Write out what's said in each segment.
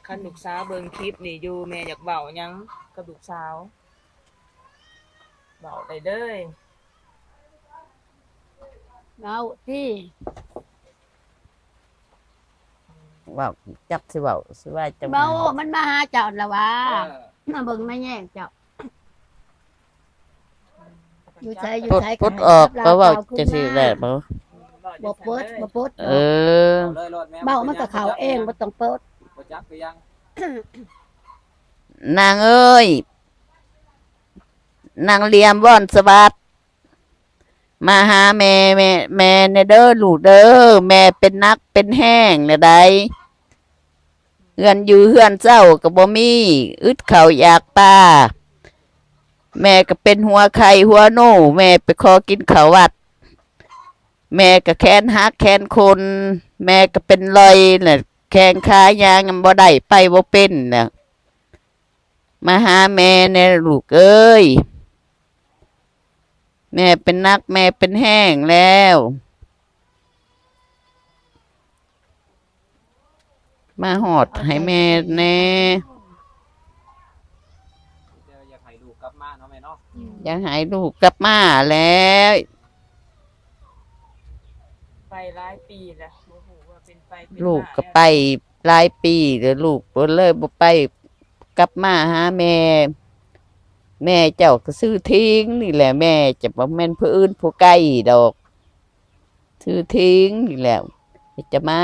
คันลูกสาวเบิ่งคลิปนี่อยู่แม่อยากเว้าหยังกับลูกสาวเว้าได้เด้อเอาที่เว้าจักสิเว้าสิว่าจัง เบามันมาหาเจ้าละวะมาเบิ่งมาแย่งเจ้าอยู่ใช้อยู่ ปลด ใช้ ปลดออกก็เว้าจังซี่แหละบ่ บ่เปิดบ่เปิด เออ เลยรถแม่ เบามันก็เข้าเองบ่ต้องเปิด บ่จักไปยัง นางเอ้ยนางเลียมว่อนสวัสดมาหาแม่ในเด้อลูกเด้อแม่เป็นนักเป็นแห้งละใดเฮือนอยู่เฮือนเจ้าก็บ่มีอึดข้าวอยากปลาแม่ก็เป็นหัวไข่หัวโน่แม่ไปขอกินข้าววัดแม่ก็แค้นฮักแค้นคนแม่ก็เป็นรอยน่ะแข้งขายางบ่ได้ไปบ่เป็นน่ะมาหาแม่ในลูกเอ้ยแม่เป็นนักแม่เป็นแห้งแล้วมาหอดให้แม่แน่ เดี๋ยวอยากให้ลูกกลับมาเนาะแม่เนาะ อยากให้ลูกกลับมาแล้ว ไปหลายปีแล้วบ่ฮู้ว่าเป็นไปเป็น ลูก มา ก็ไปหลายปีเดี๋ยวลูกบ่เลยบ่ไปกลับมาหาแม่ แม่เจ้าก็ซื้อทิ้งนี่แหละแม่จะบ่แม่นผู้อื่นผู้ใกล้ดอกซื้อทิ้งนี่แหละจะมา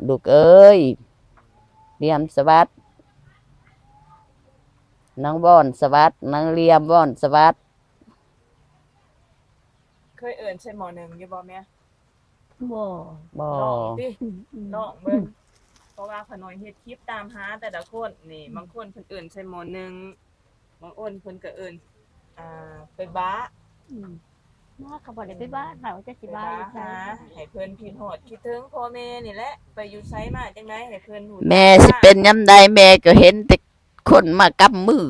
ลูกเอ้ยเรียมสวัสดนางบ่อนสวัสดนางเรียมบ่อนสวัสด เคยเอิ้นใส่หมอหนึ่งอยู่บ่แม่ บ่ บ่ ลองดิลองเบิ่งเพราะว่าขน้อยเฮ็ดคลิปตามหาแต่ละคนนี่บางคนเพิ่นเอิ้นใส่หมอหนึ่งบางคนเพิ่นก็เอิ้นไปบ้า มาเขาบ่ได้ไปบ้านเราจะสิ ไป บ้า บ้า อยู่ไส หาให้เพิ่นคิดฮอดคิดถึงพ่อแม่นี่แหละไปอยู่ไสมาจังได๋ให้เพิ่นฮู้ แม่สิเป็นยามใดแม่ก็เห็นแต่คนมากำมือ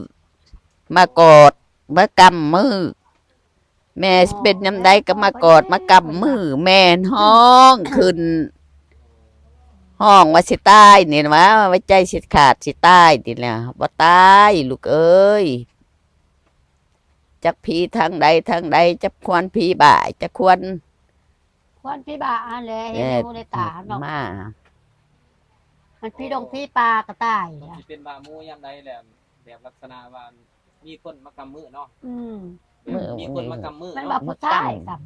มากอดมากำมือแม่สิเป็นยามใดก็มากอดมากำมือแม่ห้องขึ้น ห้องว่าสิตายนี่นะว่าไว้ใจสิขาดสิตายนี่แหละบ่ตายลูกเอ้ยจักผีทางใดทางใดจักควรผีบ่ายจักควร ควันพี่บ้าอันแลเห็นอยู่ในตาเนาะ มา มันพี่ดงพี่ปลาก็ตาย มันสิเป็นบาหมูยามใดแหละแบบลักษณะว่ามีคนมากำมือเนาะ อืม แบบมีคนมากำมือ มัน เนาะ ว่าผู้ชายกับ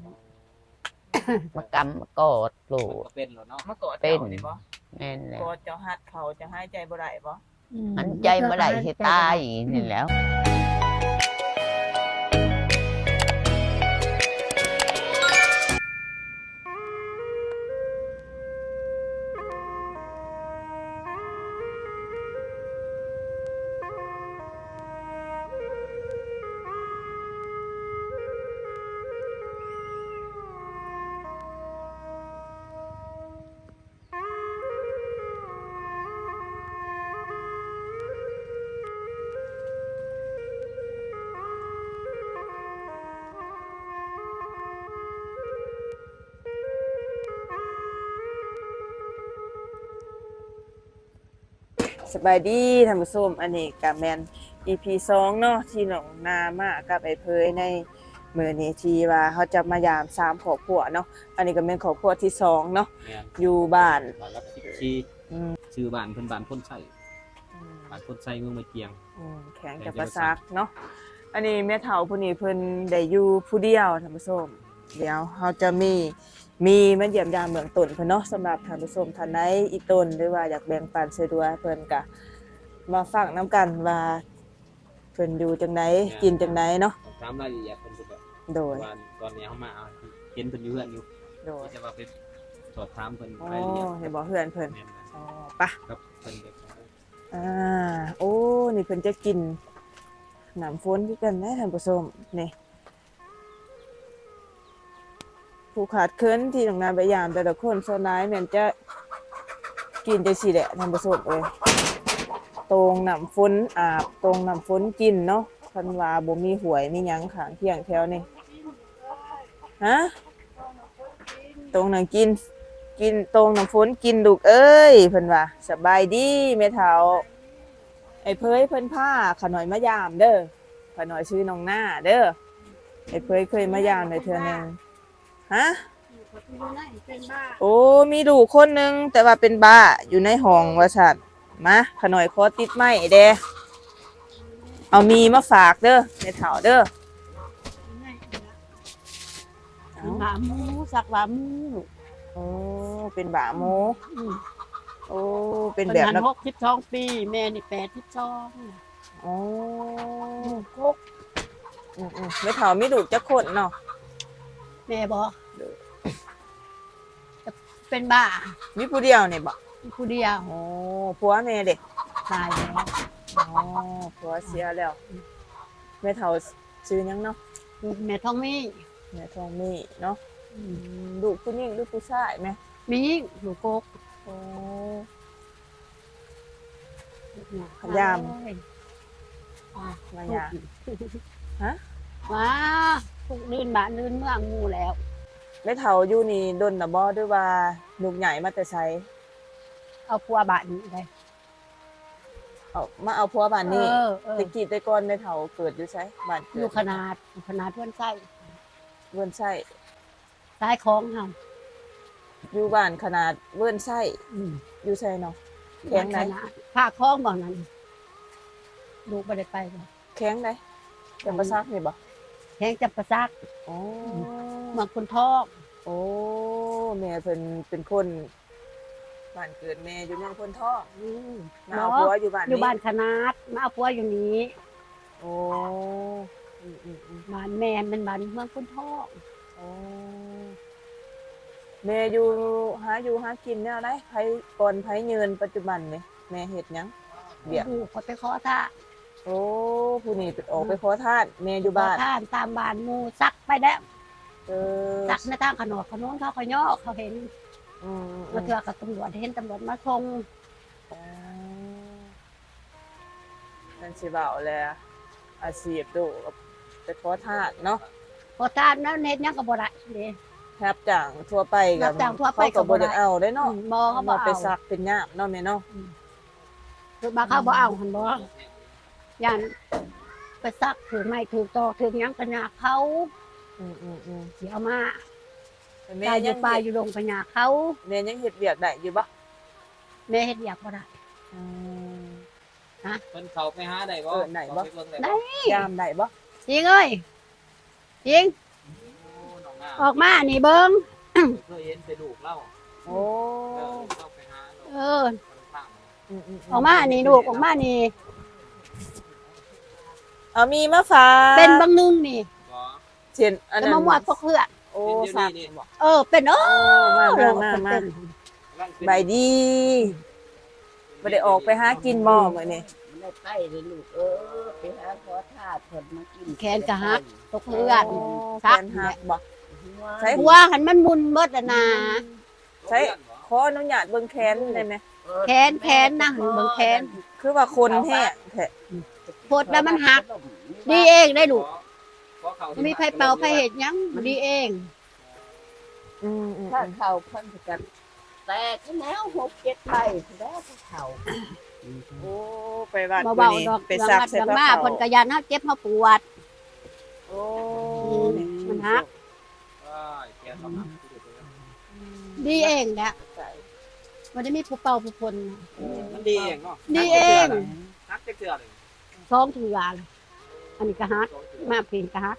มากำมากอดลู มัน ก ก็เป็นแล้วเนาะ มากอด เป็น เจ้านี่บ่ แม่นแหละ กอดเจ้าฮัดเขาจะหายใจบ่ได้บ่ อันใจบ่ได้สิตายนี่แหล้ว สบายดีท่านผู้ชมอันนี้ก็แม่น EP 2เนาะที่น้องนามากับไอ้เพยในมื้อนี้ที่ว่าเขาจะมายาม3ครอบครัวเนาะอันนี้ก็เป็นครอบครัวที่2เนาะ แม่น อยู่บ้าน บ้านรับ14 อืม ชื่อบ้านเพิ่นบ้านคนใช้บ้านคนใช้เมืองมะเกียง แข็งกับประซักเนาะอันนี้แม่เฒ่าผู้นี้เพิ่นได้อยู่ผู้เดียวท่านผู้ชมเดี๋ยวเขาจะมีมาเยี่ยมยามเมืองต้นเพิ่นเนาะสำหรับท่านผู้ชมท่านใดอีกต้นหรือว่าอยากแบ่งปันช่วยด้วยเพิ่นก็มาฟังนํกันว่าเพิ่นอยู่จังไดกินจังไดเนาะ ต้องถามรายละเอียดเพิ่นสุดอะ โดย ว่าตอนนี้เฮามาเห็นเพิ่นอยู่เฮือนอยู่ โดย ที่จะว่าไปสอบถามเพิ่น อ๋อ รายละเอียด เห็นบอกเพื่อนเพิ่น แม่นนะ อ๋อปะ ครับเพิ่นเด็ก โอ้ นี่เพิ่นจะกินน้ำฝนคือกันนะท่านผู้ชมนี่ผู้ขาดเคินที่ทำงานพยายามแต่ละคนโซนายแม่นจะกินจังซี่แหละท่านผู้ชมเอ้ยตรงน้ำฝนอาบตรงน้ำฝนกินเนาะเพิ่นว่าบ่มีหวยมีหยังข้างเที่ยงแถวนี่ฮะตรงนั้นกิน กินตรงน้ำฝนกินลูกเอ้ยเพิ่นว่าสบายดีแม่เฒ่าไอ้เพยเพิ่นพาขาน้อยมายามเด้อขาน้อยชื่อน้องหน้าเด้อไอ้เพยเคยมายามได้เทื่อนึงฮะ เป็นบ้า โอ้มีลูกคนหนึงแต่ว่าเป็นบ้าอยู่ในห้องว่าซั่นมาขาน้อยขอติดไม้เด้เอามีมาฝากเด้อแม่เฒ่าเด้อเอา หมาหมูสักหมาหมู โอ้เป็นบาโม อืม โอ้เป็น เป็น แบบ หัน นัก 62 ปีแม่นี่82 โอ้ กก ไม่เฒ่ามีลูกจักคนเนาะ แม่บอกเป็นบ้า มีผู้เดียวนี่บ่ ผู้เดียว โอ้ผัวแม่เด็ก ตายแล้ว อ๋อผัวเสียแล้วแม่เฒ่าชื่อหยังเนาะ แม่ท้องมี แม่ทองมีเนาะลูกผู้หญิงลูกผู้ชายแม่ มียิ่งหนูกก โอ้ ขยาม มายาฮะ ว้าทุกลื่นบ้านลื่นเมืองหมู่แล้ว แม่เฒ่าอยู่นี่ดนน่ะบ่ด้วยว่าลูกใหญ่มาแต่ไส เอาพัวบ้านนี้เลย เอามาเอาผัวบ้านนี้ เออ แตะกี้แต่ก่อนแม่เฒ่าเกิดอยู่ไสบ้านเกิ อยู่ ด ขนาดเพื่อนไส้ เวิ้นไส้ ซ้ายคล้องเฮา อยู่บ้านขนาดเวิ้นไส้ อืม อยู่ไสเนาะ แข็งไหน ขนาดผ้าคล้องบ่นั้นลูกบ่ได้ไปบ่ แข็งได้จำบ่ซักนี่บ่ แข้งจับประซัก อ๋อ เมืองคนทอก โอ้แม่เพิ่นเป็นคนบ้านเกิดแม่อยู่เมืองพนทอง อืม มาเอาผัวอยู่บ้าน อยู่ นี้ บ้านขนาดมาเอาพัวอยู่นี้ โอ้อืม บ้านแม่เป็นบ้านเมืองคนทอก โอ้แม่อยู่หากินแนวไหนไผก่อนไผยืนปัจจุบันนี่แม่เฮ็ดหยังเบียก ลูกเขาไปขอท่า โอ้ผู้นี้ไปออกไปขอทานแม่อยู่ ขอ บ้าน ท่านตามบ้านหมู่ซักไปแล้ว เออ ซักในทางขนมขนมเขาย่อเขาเห็น อืม มาเถื่อกับตำรวจเห็นตำรวจมาส่ง อ๋อนั่นสิเว้าแหละอาชีพดูกับไปขอทานเนาะ ขอท่านแล้วเน็ตยังก็บ่ได้เด้ รับจ้างทั่วไป รั กับ จ้างทั่วไป เขาก็บ่ ก็บ่ได้ ได้เอาได้เนาะ บ่เขาบ่ เอาไป เอา ซักเป็นยามเนาะแม่เนาะ คือบ่เขาบ่เอาหั่นบ่ย่านไปซักถือไม้ถือตอกถือหยังปัญญาเขา อืม สิเอามา แม่ ตายอ ยั ยู่ ง ป่า เฮ็ด อยู่โรงปัญญาเขา แม่ยังเฮ็ดเวียกได้อยู่บ่ แม่เฮ็ดอยากบ่ได้ อืม เพิ่นเข้าไปหาได้บ่ เออได้บ่ เข้าปเบิ่ง ได้ ยามได้บ่ จริงเอ้ยจริง โอ้น้องหน้า ออกมานี่เบิ่ง เคยเห็นแต่ลูกเล่า โอ้ เข้าไปหาลูก เออ ข้าง ออกมานี่ลูกออกมานี่ เอามีมาฝาก เป็นบางนึงนี่ ๆบ่ เช่นอัน แล้ว นั้น มาหมวดพวกเพื่อน โอ้ เป็นอยู่ ฝาก นี่ บ่ เออเป็นโเออ้ อ มา เป็น กำลังเป็น ใบดีบ่ได้ออกไปหากินบ่มื้อนี้ มันได้ไปเลยลูกไปหาขอทาสเพิ่นมากิน แขนกะฮักพวกเพื่อน โอ้แฟ ซัก นฮักบ่ ใช้ หัวหันมันมุนเบิดอะนะ ใช้ขออนุญาตเบิ่งแขนได้ไหม แขนนะหันเบิ่งแขน คือว่าคนแท้แท้ โพดแล้วมันหัก ดีเองได้ลูก เพราะเขา มีไผเป่าไผเฮ็ดหยังดีเอง อืม ถ้าเขาเพิ่นกันแต่ก็แล้ว6-7ใบแล้วเขา โอ้ไปวัด บ่ มื้อ เว้า นี้ ดอก ไป บาง ซัก วัด ใส่ บาง ผ้า มา ขาว เพิ่นก็ยันเฮาเจ็บเฮาปวด โอ้ มันหัก ว้ายแกต้องหัก ดีเองแหละบ่ได้มีผู้เป่าผู้พล มันดีเองเนาะ ดีเอง ฮักจะเกลือเลย ท้องถือว่าเลยอันนี้ก็ฮักมาเพลงก็ฮัก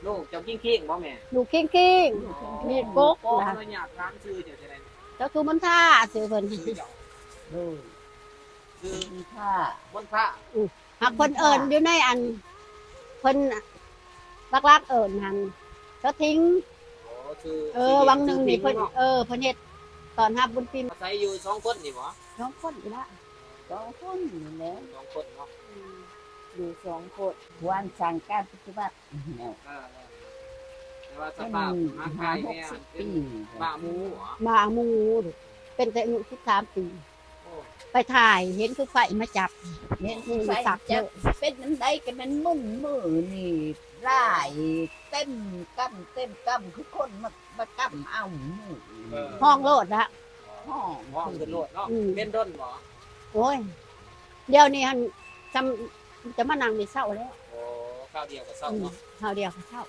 ลูกเจ้ากิ้งๆบ่แม่ ลูกเก่งๆนี่กก ขอ นะ อนุญาตถามชื่อเดี๋ยวจะได้ เจ้าคือมันท่าซื้อเพิ่น ชื่อเจ้า ดู คือ มีผ้า บนพระ หักเพิ่นเอิ้นอยู่ในอันเพิ่นลักๆเอิ้นหันเจ้าทิ้ง โอ้ชื่อ วังหนึงนี่เพิ่นเพิ่นเฮ็ดตอนรับบุญปี อาศัยอยู่2คนนี่บ่ น้องคนอีละ 2คนนี่แหละ 2คนเนาะ อยู่2คน วันสั่งการปฏิบัติแนว แต่ว่าสภาพร่างกายแม่เป็นบ้าหมูเหรอ มาหมู่ลูกเป็นแต่อายุ13ปี โอ้ ไปถ่ายเห็นคือไฟมาจับ เห็น มือ ไฟ สักเย จะ อะ เป็นน้ำใดกันมันมุ่นมือนี่ร่ายเต็มกำคือคนมา บ่กำเอาหมู่ ห้องโลดละ ห้อง ห้องขึ้นโลดเนาะ อืม เป็นด้นบ่ โอ้ยเดี๋ยวนี้หันจะมานั่งมีเศร้าแล้ว โอ้ข้าวเดียวกับเศร้าเนาะ เท่าเดียวก็เศร้า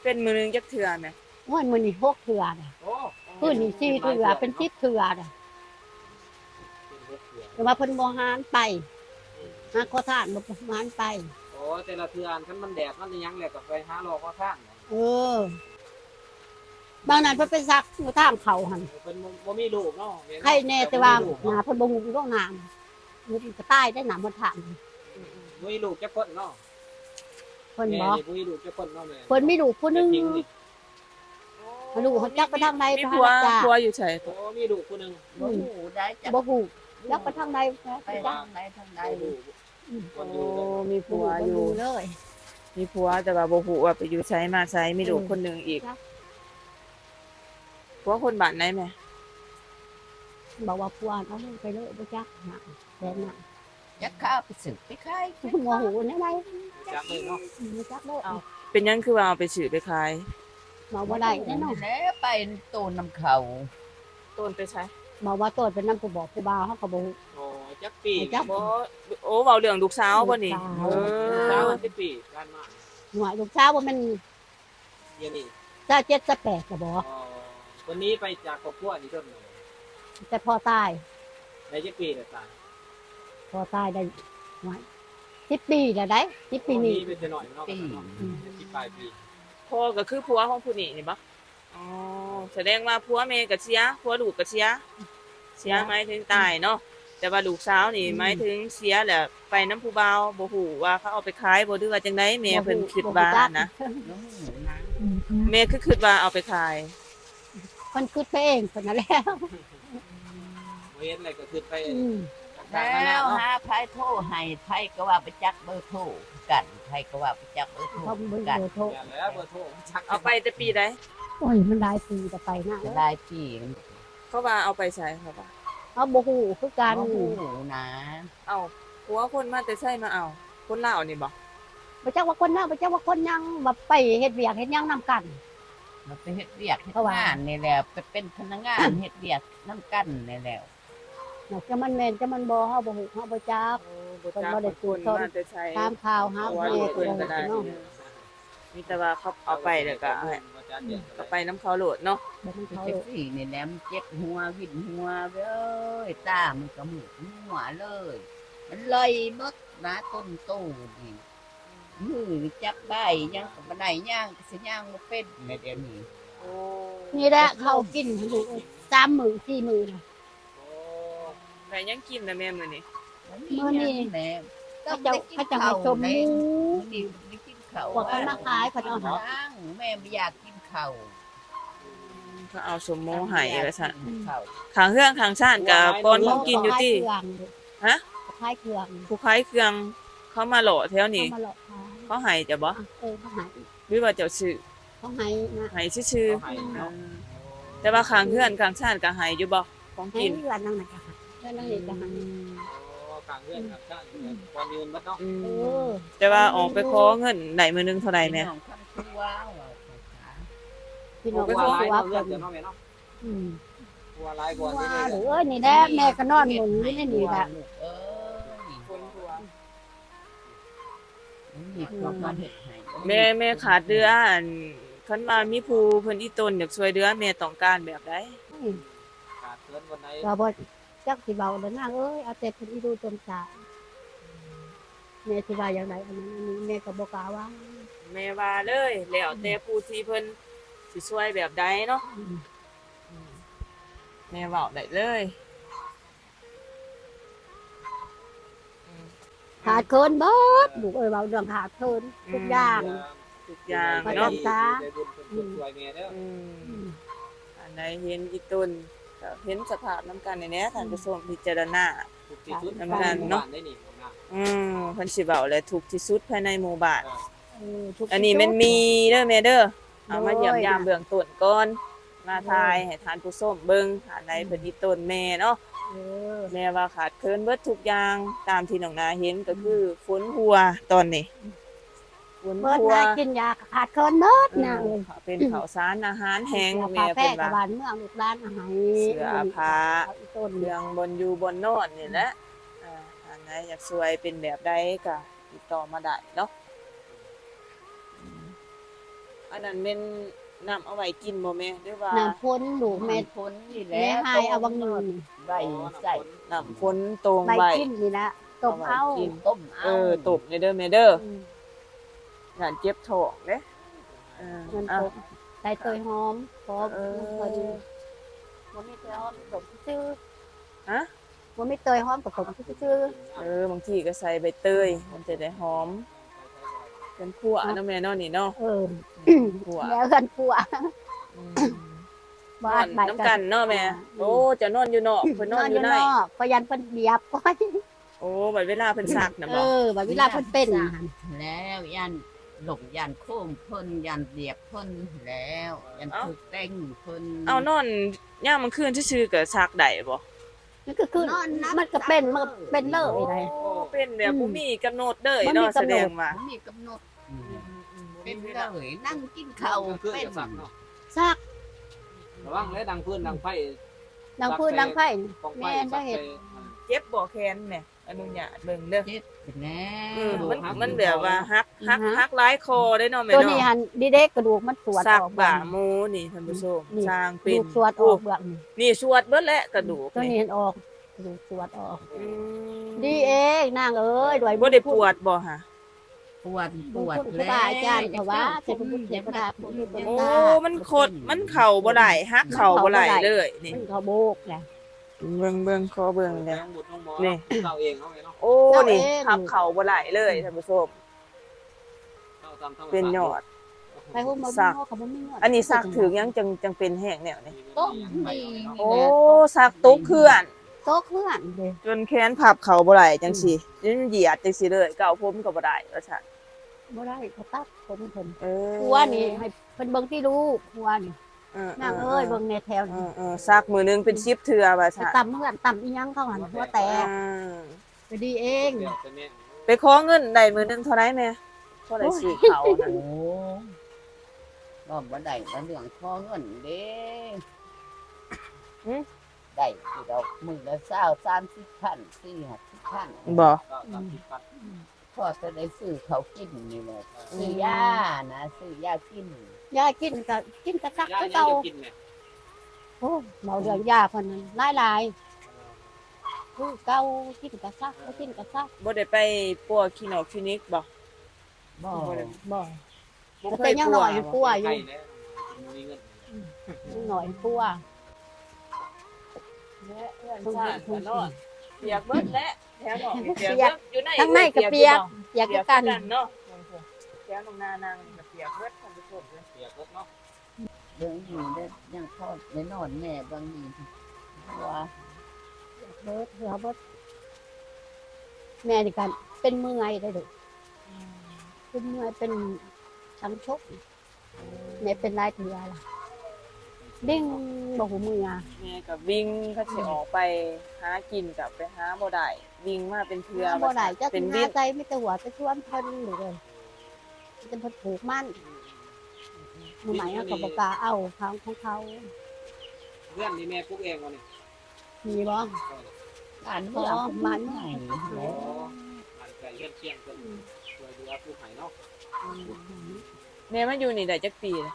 เป็นมือนึงจักเทื่อแม่ โอ้ยมื้อนี้6เทื่อน่ะ โอ้ พื้นนี่4เทื่อเป็น10เทื่อน่ะ เป็นหกเทื่อ แต่ว่าเพิ่นบ่หารไปหาขอทานบ่หารไป โอ้แต่ละเทื่อคันมันแดดมันยังแหละก็ไปหารอข้อข้าง เออ บางนั้นเพิ่นไปซักอยู่ทางเขาหั่น เป็นบ่มีลูกเนาะ ใครแน่แต่ว่าหน้าเพิ่นบ่ฮู้โรงน้ำมันก็ตายได้หน้าบ่ทาน บ่มีลูกจักคนเนาะ เพิ่น แม่ บ่ นี่บ่มีลูกจักคนเนาะแม่ เพิ่นมีลูกผู้หนึง จริงนี่ ลูกเขาจักไปทางใด มี ไป ผัว หาจ้า ผัวอยู่ไส โอ้มีลูกคนหนึง บ่ฮู้ได้จัก บ่ฮู้จักไปทางใดไป ไป จัก ทางใดทางใด ได้ลูกคนอ โอ้ ยู่เลย มีผัวอยู่ เลย มีผัวแต่ว่าบ่ฮู้ว่าไปอยู่ไสมาไสมีลูกคนหนึงอีก จ้ะ ผัวคนบ้านไหนแม่ บอกว่าพวานเอาลูกไปเลยบ่จักหาแม่น่ะ จักข้าวไปสึกไปขาย หัวหูแนวใด จักเลยเนาะ บ่จักโลก เป็นหยังคือว่าเอาไปซื้อไปขาย บอกบ่ได้แน่นอน แล้วไปโตนำเขา ต้นไปใช้ บอกว่าตัวเป็นน้ำผู้บอกผู้บ่าวเฮาก็บ่ฮู้ โอ้จักปี จัก บ่โอ้เว้าเรื่องลูกสาวบ่นี่ ลูกสาว เอ สาว อ ที่ปีกันมา หัวลูกสาวบ่แม่น เดี๋ยวนี้ จ้า7 8ก็บ่ อ๋อคนนี้ไปจากครอบครัวนี่ต้น แต่พอตาย ในจักปีเลยตาย พอตายได้หวาย10 ปีแล้วได้10 ปีนี้ เป็นจะหน่อยเนาะสิบปลายปี พ่อก็คือผัวของผู้นี้นี่บ่อ๋อแสดงว่าผัวแม่ก็เสียผัวลูกก็เสียหมายถึงตายเนาะแต่ว่าลูกสาวนี่หมายถึงเสียแหละไปน้ำผู้บ่าวบ่ฮู้ว่าเขาเอาไปขายบ่หรือว่าจังไดแม่เพิ่นคิดว่านะ น้องหมูนะ แม่คือคิดว่าเอาไปขาย เพิ่นคิดไปเองเพิ่นนั่นแหล้ว เว้นอะไรก็คือไป แล้วหาไผโทรให้ไผก็ว่าไปจักเบอร์โทรกันไผก็ว่าไปจักเบอร์โทร เขาเบิ่ง กัน เบอร์โทร แล้วเบอร์โทรชัก เอาไปแต่ปีใด โอ้ยมันหลายปีแต่ไปนะ จะได้พี่ เขาว่าเอาไปใช้เขาว่า เขาบ่ฮู้คือการ น้องหมูนะ เอาผัวคนมาแต่ใช้มาเอาคนลาวนี่บ่ บ่จักว่าคนนั้นบ่จักว่าคนยังมาไปเฮ็ดเวียกเฮ็ดหยังนํกัน มันไปเฮ็ดเวียกเฮ็ดงานนี่แหละไปเป็นพนักงานเฮ็ดเวียกนำกันนี่แหละ น่ะจะมันแม่นจะมันบ่เฮาบ่ฮู้เฮาบ่จัก บ่จักว่าคนมาแต่ใช้ ตามข่าวหา ผัว แม่ ลูก ก็ เพิ่น บ่ ก็ได้ เนาะ มีแต่ว่าเขาเอาไปแล้วก็ให้ก็ไปน้ำเขาโหลดเนาะ บ่มัน ไป เขา เจ็บสี่นี่แหละมันเจ็บหัววิ่นหัวเว้ยตามันก็หมุนหัวเลย มันเลยเบิดนะต้นตู้นี่มือจับได้ยังก็บ่ได้ย่างก็สิย่างบ่เป็นในเดี๋ยวนี้ โอ้ นี่แหละเขากินให้ดู3 มื้อ4 มื้อน่ะ แต่ยังกินนะแม่มื้อนี้ มื้อนี้ แหละ เขาเจ้าให้ชมหมู มื้อนี้ได้กินข้าว พวกเขามาขายเพิ่นเอาหา แม่ไม่อยากกินข้าว เขาเอาสมโมให้ว่าซั่น ข้าว ข้างเฮืองข้างชานก็ปอนของกินอยู่ติ ฮะ ขายเครื่อง ผู้ขายเครื่องเขามาหล่อแถว เขา นี้ มาหลอกขาย เขาให้จะบ่ เขาหาย หรือว่าเจ้าชื่อ เขาหายนะ ให้ชื่อๆแต่ว่าข้างเฮือนข้างชานก็ให้อยู่บ่ของ ให้ กิน เรือนนั่งไหนกันเรือนนั่งนี่จะหาย กลางเรื่องครับท่านวันยืนบัดเนาะ อื เอ ม อ แต่ว่าออกไปขอเงินได้มื้อนึงเท่าใดแม่ น้องทำตัวว่า พี่น้อง ไป ว่า ขอ ว่า เรื่ เพิ่ อง น เดี๋ยวเนาะแม่เนาะ อืม ตัวลายก่อน ว่าหรือเอ้ยนี่แหละแม่ก็นอนหมุนอยู่ในนี่แหละ เออ คนผัว มีความมาเฮ็ดให้ แม่ขาดเดืออันคันว่ามีผู้เพิ่นอีตนอยากช่วยเหลือแม่ต้องการแบบใด ขาดเกินวันไหน ก็บ่จักสิเบาเด้อนางเอ้ยเอาแต่เพิ่นอีดูจนตาแม่สิว่าอย่างไรอันนั้นอันนี้แม่ก็บ่กล้าว่า แม่ว่าเลยแล้วแต่ผู้ที่เพิ่นสิช่วยแบบใดเนาะ อืม แม่เว้าได้เลย ขาดเคินเบิดลูกเอ้ยเว้าเรื่องขาดเคินทุกอย่าง ทุกอย่าง ประ เนาะ จำ ได้บุญเป็นช่วยแม่เด้อ อืม อืม อันใดเห็นอีตนก็เห็นสภาพนํกันแน่ๆท่านผู้ชมพิจารณา ถูกที่สุด น้ำกันเนาะ ได้นี่นะ เพิ่นสิเว้าแหละถูกที่สุดภายในหมู่บ้าน ทุก อันนี้มันมีเด้อแม่เด้อเอามา โอ้ย เยี่ยมยามเบื้องต้นก่อนมาทายให้ทานผู้ชมเบิ่งฐานใดเพิ่นอีตนแม่เนาะ เออ แม่ว่าขาดเคินเบิดทุกอย่างตามที่น้องนาเห็นก็คือฝนหัวตอนนี้ฝ วุ้น เบิด ทั่ว นายกินยาขาดเคินเบิดนางเลย เป็นข้าวสารอาหารแห้ง พา แม่ แพ้ เพิ่น กับ ว่า บ้านเมืองลูกหลานอาหาร เสื้อผ้า เอาอีต้น เรื่องบนอยู่บนนอนนี่แหละอันไหนอยากสวยเป็นแบบใดก็ติดต่อมาได้เนาะอันนั้นเป็นน้ำเอาไว้กินบ่แม่หรือว่า น้ำพ้นลูก แม่ แม่ พ้นนี่แห แม่ ละ หายเอาวังหนึ่ง ใบใส่ น้ำฝนตรง ใบ ไว้ กินนี่นะต้มเอา เอาไว้กิน ต้มเอา ตบในเด้อแม่เด้อ อืม งานเจ็บท้องเด้มัน เอ้า ตกใส่เตยหอมพอ เออ พอดีบ่มีเตยหอมตกซื่อ ฮะ บ่มีเตยหอมกับผมซื่อบ างทีก็ใส่ใบเตยมันจะได้หอมเป็นขั่วเนาะแม่เนาะนี่เนาะ เออ ขั่ว แล้วกันปัว อืม บ้าน นอนน้ำกันเนาะแม่โอ้จะนอนอยู่นอกเพิ่นนอนอยู่ใน พยันเพิ่นเหยียบก้อย โอ้บัดเวลาเพิ่นซักน่ะ เอ บ่ อบัดเวลาเพิ่นเป็น แล้วยันหลงยันโค้งเพิ่นยันเดียบเพิ่นแล้วยันถูกเต้งเพิ่น เอานอนยามมื้อคืนซื่อๆก็ซักได้บ่ มันก็คือมันก็เป็นเลยได โอ้เป็นแบบบ่มีกำหนดเด้อ บ่มี เนาะ กำหนด แสดงว่า มีกำหนดเป็นเลยนั่งกินข้าว คือ เป็น จะสักเนาะ ซัก ระวังเลยดังพื้นดังไฟ ดังพื้นดังไฟ กองไฟ แม่ได้เห็น เจ็บบ่แขนแม่อนุญาตเบิ่งเด้อ เจ็บเป็นแล้ มันแบบว่าหักหลายคอได้เนาะแม่ ตัว เนาะ นี้หันดีเด็กกระดูกมันสวด สั อก อก บ่าหมูนี่ท่านผู้ชม นี่ สร้าง ก เป็ ระ น ดูกสวดออกเบื้องนี่ นี่สวดเบิดแล้วกระดูก ตัวนี้ นี่ เห็นออกกระดูกสวดออก อืม ดีเองนางเอ้ยด้วย บ่ได้ปวดบ่ฮะ ปวดปวด ครูบาอาจารย์เขาว่าเจ็บบุญเจ็บประดาบบุญเป็น โอ้ ตา มันขดมันเข่าบ่ได้หักเข่าบ่ได้เลยนี่ มันเขาโบกแหละ เบิ่งขอเบิ่ง แล้ เด้อ วบุตรน้องหมอ นี่ เราเองเอาไงเนาะ โอ้นี่หักเข่าบ่ได้เลยท่านผู้ชม เราทำ เป็นยอด ไปหุ้มมา สัก เขาบ่มีเงิน อันนี้สักถึงยังจังเป็นแห้งแนวนี่ โต๊ะนี่ โอ้สักตุกเคลื่อน โต๊ะเคลื่อนเด้ จนแขนพับเข่าบ่ได้จังซี่จนเหยียดจังซี่เลยเก่าผมก็บ่ได้ว่าซั่น บ่ได้เขาตัดผมเพิ่น เออ หัวนี่ให้เพิ่นเบิ่งที่ลูกหัวนี่นางเอ้ยเบิ่งในแถวนี่ ซักมือหนึงเป็น10เทื่อว่า ไป ซั่น ต่ำเพื่อนต่ำอีหยังเข้าหันหัวแตกไปดีเอง เดี๋ยวจะแม่ ไปขอเงินได้มือหนึงเท่าไหร่แม่เท่าไหร่สิเขานั่น โอ้รอบบ่ได้แล้วเรื่องพอเงินเด้ได้ที่เรามือละ20-30พัน40-50พัน บ่ ก็ตามที่ปัด พอจะได้ซื้อเขากินนี่แหละซื้อยานะซื้อยากิน ยากินก็ซัก ย่า คือ ยัง เก่า จะกินไหม โอ้เมาเรื่องยาเพิ่นนั้นหลายๆคือเก่ากินก็ซักบ่กินก็ซัก บ่ได้ไปปัวคลินิกบ่ บ่ บ่ บ่ แต่ เคย ยัง ปั น้ ว อยปัวอ ไก่ ยู่ แล้วมีเงิน ยังน้อยปัว สงสารกันเนาะเปียกเบิดแล้วแถวเนาะเปียก เปียก อยู่ใน ทั้งในก็เปียกอยาก เปียก กัน เนาะแถวตรงหน้านางก็เปียกเบิดท่านผู้ชมเลย เปียกรถเนาะ เดี๋ยวอยู่ได้ยังพอได้นอนแม่บางทีว่า เบิดเบิดแม่นี่กันเป็นเมื่อยได้เด้อเป็นเมื่อยเป็นทั้งชกแม่เป็นหลายเทื่อล่ะดิ้งบ่หูมือ แม่ก็วิ่งเขาสิออกไปหากินกับไปหาบ่ได้วิ่งมาเป็นเทื่อ บ่ได้จัก เป็น ห วิ น้าน ใจมีแต่หัวจะชวนเพิ่นเลยจะเพิ่นผูกมันมือใหม่เขาก็บ่กล้าเอาของเขา เพื่อนนี่แม่ปลูกเองวะนี่ มีบ่ อ่านเมื่อมัน อ๋อ ไหน โอ้หลังไก่เลี้ยงเชียงกันช่วยดูแลผู้ไผ่เนาะ แม่มาอยู่นี่ได้จักปีแล้ว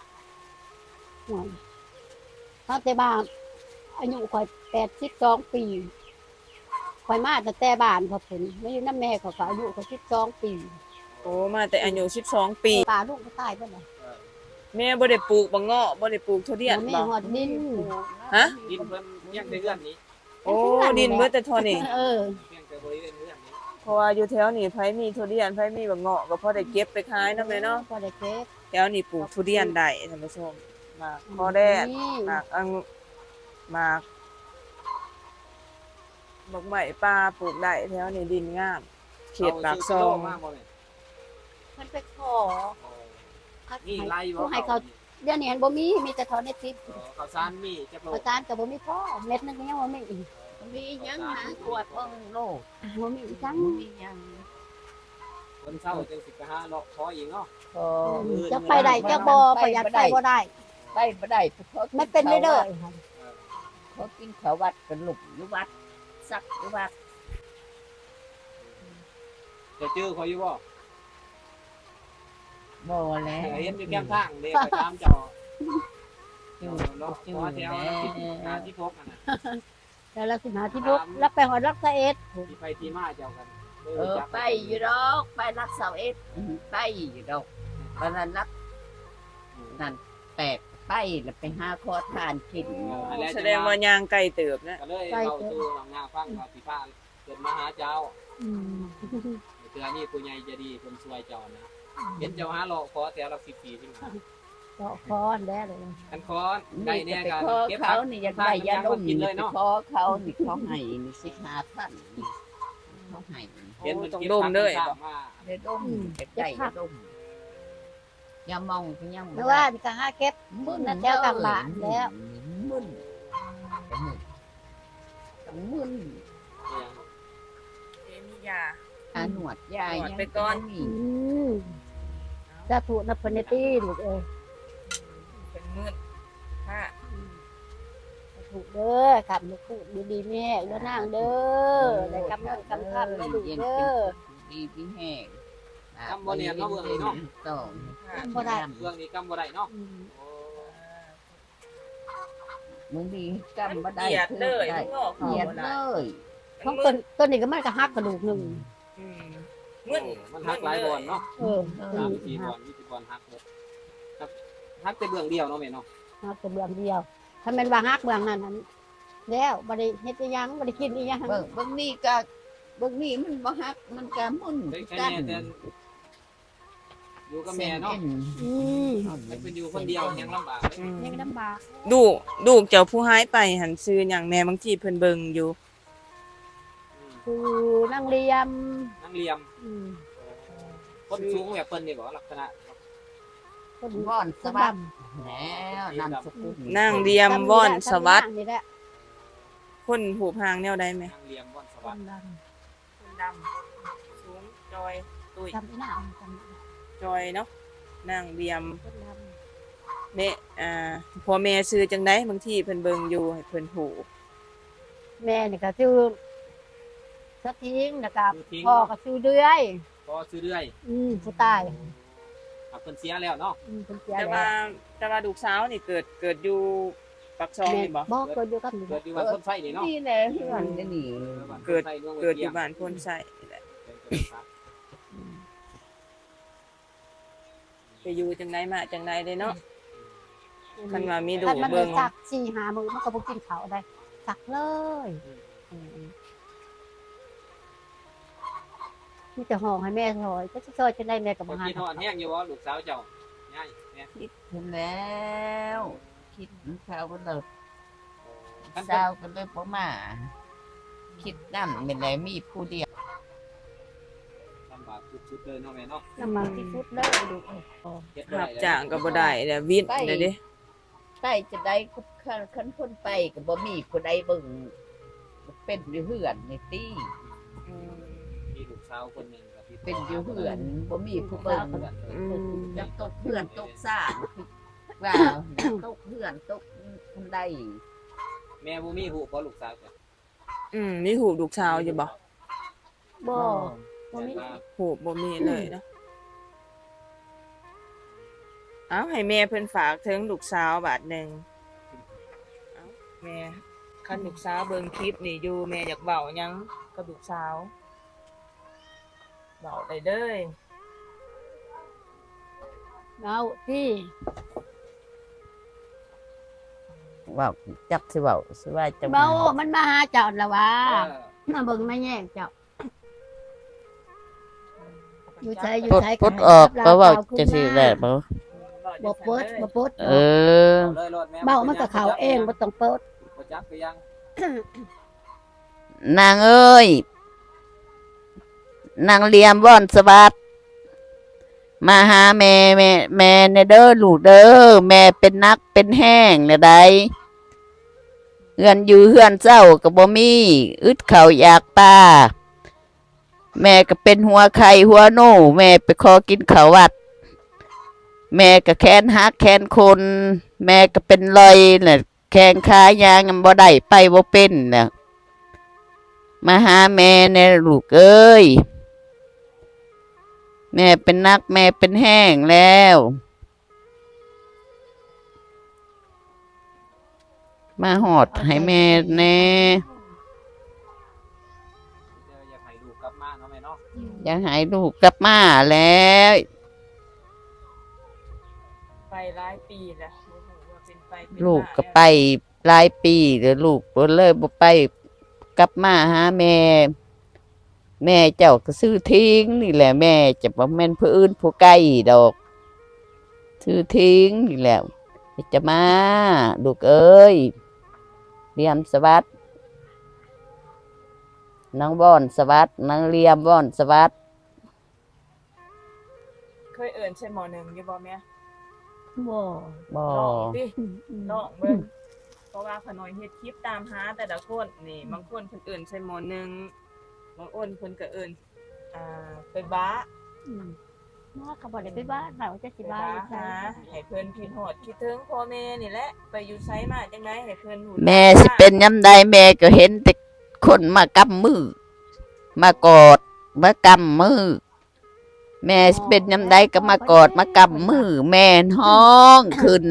หัวเขาแต่บ้านอายุข่อย82 ปีข่อยมาตั้งแต่บ้านพอเพิ่นมาอยู่นำแม่เขาก็อายุข่อย12 ปี โอ้มาแต่อายุ12 ปี ป้าลูกก็ตายเบิดแล้ว แม่บ่ได้ปลูกบังเงาะบ่ได้ปลูกทุเรียน แม่ บ่ ฮอดดิน ฮะ ดินเพิ่นเลี้ยงในเรือนนี้ โอ้ดินเบิดแต่เท่านี้ เออ เลี้ยงแต่บริเวณเรือนนี้ เพราะว่าอยู่แถวนี้ไผมีทุเรียนไผมีบังเงาะก็พอได้เก็บไปขายเนาะแม่เนาะ พอได้เก็บ แถวนี้ปลูกทุเรียนได้ท่านผู้ชมหมากคอแดดหมากอังหมากบักไม้ป่าปลูกได้แถวนี้ดินงาม เขตปากซอง มากบ่เนี่ย เพิ่นไปขอ นี่ไล่บ่ ผู้ให้เขาเดี๋ยวนี้เห็นบ่มีแต่ทอดในติด ข้าวสารมีจะโล อาจารย์ก็บ่มีพ่อเม็ดนึงก็ยังบ่มีอีก มียังหาขวดเบิ่งโลก บ่มีอีกจัง มียัง คนเศร้าจังสิไปหาเลาะขออีกเนาะ พอ จะไปได้จะบ่ประหยัดไปบ่ได้ ไปบ่ได้เพราะ มันเป็นเด้อ เขากินข้าววัดกันหลุกอยู่วัดสักอยู่วัด จะจื้อเขาอยู่บ่ บ่แล้ว เห็นอยู่แก้มทางเด็กไปตามเจ้า อยู่ เลาะ อยู่ ขอแถว แล้ ที่พกน่ะ แล้วเราสิมาที่บุกแล้วไปหอดรักษาเอ็ด ที่ไปที่มาเจ้ากัน ไปอยู่ดอกไปรักเสาเอ็ดไปอยู่ดอกวันนั้นรักนั่นแปลกไปแล้วไปหาขอทานกิน แสดงว่ายางไกลเติบนะ ก็เลยเอาสู่หลังงาฟังว่าสิพาเกิดมาหาเจ้า อืม เตือนี่ผู้ใหญ่จะดีคนช่วยเจ้านะเห็นเจ้าหาเลาะขอแต่ละ10 ปีที่มา ก็คอนแล้วเลย คันคอนได้เนี่ย ไป กัน ขอ เก็บ เขา ผัก นี่อยากได้ยาดม กินเล นี่ ย ไป เนาะ ขอเขานี่เขาให้นี่สิหาท่านนี่เขาให้ เห็นมัน ต้อง เก็บ ดม ผัก เลย ต่าง บ่ ๆมา ได้ดมได้ดมยามองก็ยัง แล้วว่านี่ก็หาเก็บ มึน นั่นแถวกลางบ้านแล้ว มึนมึน มียา หนวดยาย หนวดไปก่อน นี่ อืมจะถูกนับเพิ่นได้ตีลูกเอ้ย เป็นมืดค่ะ ถูกเด้อขับลูกพูดดีๆแม่เด้อนางเด้อได้กำเงินกำคำได้ลูกเด้อ ดีพี่แห้ง กำบ่เนี่ยเนาะเบื้องนี้เนาะ ต้อง บ่ได้ เรื่องนี้กำบ่ได้เนาะ อืม โอ้ มึงดีกำบ่ได้ เกียดเลย ได้ งอก เกียดเลย ของต้นนี้ก็มันก็หักกระดูกหนึ่ง มืด มันหักหลายบอลเนาะ เออ 3-4บอล20บอลหักหมดครับหักแต่เบื้องเดียวเนาะแม่เนาะ หักแต่เบื้องเดียว ถ้าแม่นว่าหักเบื้องนั้นนั้นแล้วบ่ได้เฮ็ดอีหยังบ่ได้กินอีหยัง เบิ่งนี่ก็เบิ่งนี่มันบ่ฮักมันก็มึน ได้แค่ กัน แม่แต่อยู่กับแม่เนาะ อืม ให้เป็นอยู่คนเดียวยังลำบากเลย ยังลำบาก ดูเจ้าผู้หายไปหันซื้อหยังแน่บางทีเพิ่นเบิ่งอยู่ อืม คือนั่งเรียม นั่งเหลี่ยม อืม คนสูงแบบเพิ่นนี่บ่ลักษณะ คน ว่อน ค ส น บัด ด แล้วนำสกุล นั่งเรีย ำ มว่อนสวัสด นี่แหละ คนหูพางแนวใดไหม นั่งเหลี่ยมบอนส ค วัส น ดิ์ ด คนดำสูงจอยตุ้ย ำจำอีหน้าจำ จอยเนาะนั่งเรียม คนด แม่พ่อแม่ซื้อจังได๋บางทีเพิ่นเบิ่งอยู่ให้เพิ่นหู ำแม่นี่ก็ชื่อสะทิ้งนะครับ คือทิ้ง พ่อก็ชื่อเดือย ก็ซื้อเรื่อย ผู้ตาย ครับเพิ่นเสียแล้วเนาะ คนเสีย แต่ แล้ว ว่าแต่ว่าลูกสาวนี่เกิดอยู่ปักซอง แม่ นี่บ่ บอกเกิดอยู่กับนี่ เกิดอยู่บ้านคนไส้นี่เนาะ นี่แหละเพื่อนนี่ เกิดอยู่บ้านโพนไส้นี่แหละไปอยู่จังไดมาจังไดเด้เนาะคันว่ามีดู ถ้ามัน เบิ่ง สัก4-5มื้อมันก็บ่กินข้าวได้สักเลย อืม มีแต่ห้องให้แม่ซอยจะซอยจังได๋แม่ก็บ่ เมื่อ หา กี้ทอดแห้งอยู่บ่ลูกสาวเจ้าง่ายแม่ คิดถึงแล้วคิดถึงเขาก็เลิก คัน เศร้าก็เลยบ่มาคิดนั่นเป็นไรมีผู้เดียว ลำบากสุดๆเลยเนาะแม่เนาะ ลำบากที่สุดเลยลูกเอ้ย เฮ็ดบ่ รับ ได้ จ้างก็บ่ได้แล้ววิทย์เด้เด้ ใต้จะได้คันคนไปก็บ่มีผู้ใดเบิ่งเป็นอยู่เฮือนในตี้ มีลูกสาวคนหนึงก็ที่ เป็นอยู่เฮือนบ่มีผู้เบิ่ง จะตกเพื่อนตกซ่านว่าตกเพื่อนตกคนใด แม่บ่มีฮู้บ่ลูกสาวจ้ะ มีหูลูกสาวอยู่บ่ บ่บ่มี หูบ่มีเลยเนาะเอาให้แม่เพิ่นฝากถึงลูกสาวบาทหนึงเอาแม่คันลูกสาวเบิ่งคลิปนี่อยู่แม่อยากเว้าหยังกับลูกสาวเว้าได้เด้อ เอาที่ ว่าจักสิเว้าสิว่าจะ เบามันมาหาเจ้าละวะ เออ มาเบิ่งมาแย่งเจ้าอยู่ใช้อยู่ ปลด ใช้ ปลดออกก็เว้าจะสิได้บ่ บ่เปิดบ่เปิด เออ เอาเลยโลดแม่ เบามันก็เข้าเองบ่ต้องเปิด บ่จับก็ยัง นางเอ้ยนางเลียมว่อนสวัสดมาหาแม่ในเด้อลูกเด้อแม่เป็นนักเป็นแห้งแล้วได้เฮือนอยู่เฮือนเจ้าก็บ่มีอึดข้าวอยากปลา แม่ก็เป็นหัวไข่หัวโน่แม่ไปขอกินข้าววัด แม่ก็แขนหักแขนคน แม่ก็เป็นรอยน่ะแข้งขายางบ่ได้ไปบ่เป็นน่ะมาหาแม่ในลูกเอ้ยแม่เป็นนักแม่เป็นแห้งแล้ว มาหอดให้แม่แน่ อยากให้ลูกกลับมาเนาะแม่เนาะ อยากให้ลูกกลับมาแล้ว ไปหลายปีแล้วบ่ฮู้ว่าเป็นไปเป็น ลูก มา ก็ไปหลายปีเดี๋ยวลูกบ่เลยบ่ไปกลับมาหาแม่ แม่เจ้าก็ซื้อทิ้งนี่แหละแม่จะบ่แม่นผู้อื่นผู้ใกล้ดอก ซื้อทิ้งนี่แหละจะมาลูกเอ้ยเรียมสวัสดิ์นางบ่อนสวัสดิ์นางเรียมบ่อนสวัสดิ์ เคยเอิ้นใช่หมอหนึ่งอยู่บ่แม่ บ่ บ่ ลองดิ อืม ลองเบิ่งเพราะว่าขน้อยเฮ็ดคลิปตามหาแต่ละคนนี่บางคนเพิ่นเอิ้นใช่หมอหนึ่งบางคนเพิ่นก็เอิ้นไปบ้า อืมว่าเขาบ่ได้ไปบ้านเราจะ ไป สิบ้า บ้า อยู่ไส หาให้เพิ่นคิดฮอดคิดถึงพ่อแม่นี่แหละไปอยู่ไสมาจังไดให้เพิ่นรู้ แม่สิเป็นยำใดแม่ก็เห็นแต่คนมากำมือ มากอดมากำมือ แม่สิเป็นยำใดก็มากอดมากำมือ แม่ห้องขึ้น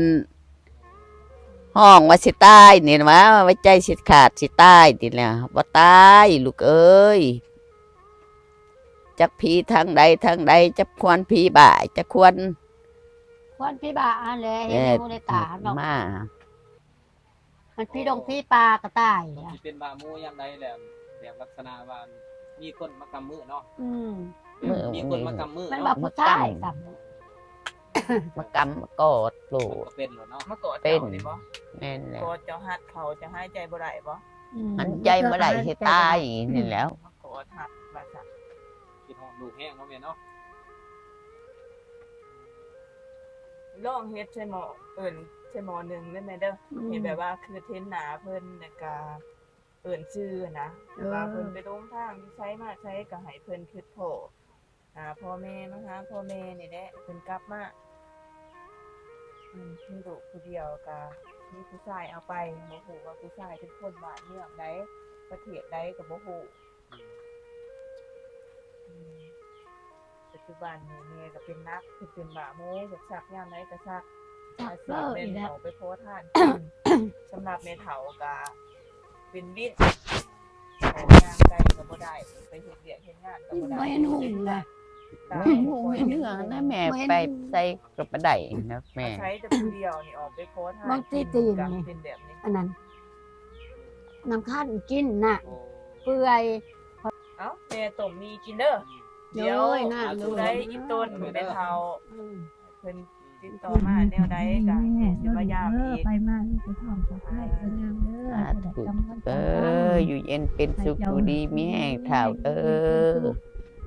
ห้องว่าสิตายนี่นะว่าไว้ใจสิขาดสิตายนี่แหละว่าตายลูกเอ้ยจักผีทางใดทางใดจักควรผีบ่ายจักควร คนพี่บ้าอันแหละเห็นอยู่ในตาเนาะ มา มันพี่ดงพี่ปลาก็ตาย มัน อ่ะ สิเป็นบามูยามใดแหละแบบลักษณะว่ามีคนมากำมือเนาะ อืม มีคนมากำมือ มัน เนาะ ว่าผู้ชายกับ มากำมากอดลู มัน ก ก็เป็นแล้วเนาะ มากอด เป็น เจ้านี่บ่ แม่นแหละ กอดเจ้าหัดเขาจะหายใจบ่ได้บ่ มันใจเมื่อไหร่สิตายนี่แหล้ว มากอดหัดว่าซะ คิดฮอดลูกแห้งเนาะแม่เนาะ ลองเฮ็ดใช่หมอเอิ้นใช่หมอหนึ่งได้ไหมเด้อเห็นแบบว่าคือเทนหนาเพิ่นแล้วก็เอิ้นชื่อนะแบบว่าเพิ่นไปลงทางที่ใช้มาใช้ก็ให้เพิ่นคิดโผพ่อแม่มาหาพ่อแม่นี่แหละเพิ่นกลับมามีลูกผู้เดียวก็มีผู้ชายเอาไปบ่ฮู้ว่าผู้ชายเป็นคนบ้านเมืองใดประเทศใดก็บ่ฮู้ปัจจุบันนี่แม่ก็เป็นนักคือเป็นหมาโมอยากซักยามใดก็ซัก จับ อาชี เลิ พ ก เป็น อีกแล้ว เขาไปโพสท่าน สำหรับเมเถากะเป็นวิทย์ออกงานไกลก็บ่ได้ไปเฮ็ดเวียกเฮ็ดงานก็บ่ได้ ไม่นุ่งนะ ตา ไม่หูไม่เนื้อนะแม่ไปใส่กระปะไดนะแม่ ใช้แต่ผู้เดียวนี่ออกไปโพสท่าน บางทีตีน กับ นี่ เป็นแบบนี้ อันนั้นน้ำข้านกินน่ะ โอ้ เปื่อย เอ้าแม่ต้มมีกินเด้อเดี๋ยว โอ้ยน่า ผู้ใดอีต้นเมเถา อืม เพิ่นติดต่อมาแนวใดก็สิมายามอีก ไปมานี่ไปพร้อมกับไข่ไปงามเด้อ สา จะได้ ธุ กำลัง เอออยู่เย็นเป็นสุขอยู่ดีมีแห้งเท่าเด้อ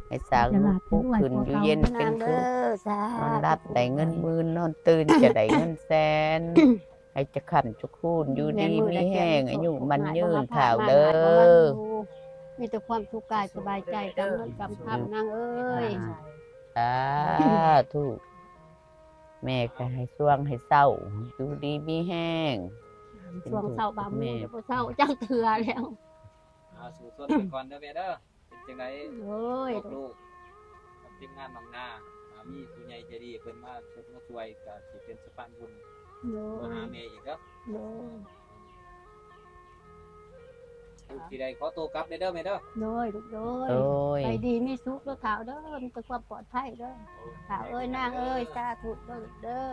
ให้สร้างลูกปุ๊กขึ้นอยู่เย็นเป็น นาง สุ เด้ ข อสาน อนรับได้เงินหมื่นนอนตื่นจะได้เงินแสน ให้จะขันจะคูนอยู่ดีมีแห้งอายุมันยืนเท่าเด้อ มีแต่ความสุขกายสบายใจกำเงินกำคำนางเอ้ย สาธุแม่ก็ให้ช่วงให้เศร้าอยู่ดีมีแห้ง ช่วงเศร้าบางมือจะเศร้าจังเถื่อแล้ว เอาสู่ส่วนไปก่อนเด้อแม่เด้อเป็นจังได โอ้ย บอกลูกกับทีมงานน้องนามีผู้ใหญ่ใจดีเพิ่นมาช่วยมาช่วยก็สิเป็นสะพานบุญ โด มาย หาแม่อีกเด้อ โดย ลูกที่ใดขอตัวกลับเด้อแม่เด้อ โดยลูกโดย โดย ไปดีมีสุขแล้วขาวเด้อมีแต่ความปลอดภัยเด้อขาวเอ้ยนางเอ้ยสาธุเด้อลูกเด้อ